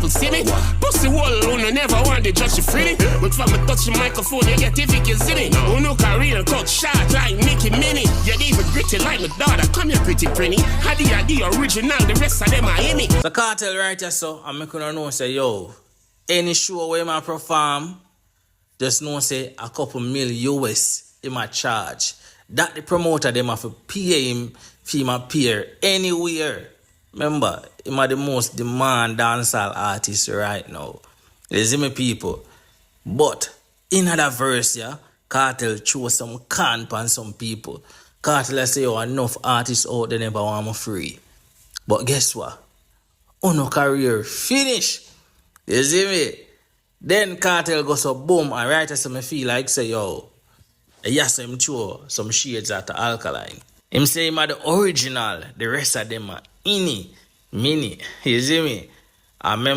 people see me. Pussy wall, who never want to judge you freely. But from a touch the microphone, you get if you can see me. Who no career cut short like Nicki Minnie. You're even gritty like my daughter. Come here, pretty pretty. How the original, the rest of them are in it. The cartel right here, so I'm gonna know say, yo, any show where I perform, just know say a couple mil US in my charge. That the promoter them have to pay him for him appear anywhere. Remember, him are the most demand dancehall artist right now. You see me people. But in that verse, yeah, cartel show some camp on some people. Cartel say, oh, enough artists out there never want me free. But guess what? Oh no, career finish. You see me? Then cartel goes so boom, and right as I feel like say, yo, yes, him throw some shades at the alkaline. Him say him are the original, the rest of them are mini. You see me? I remember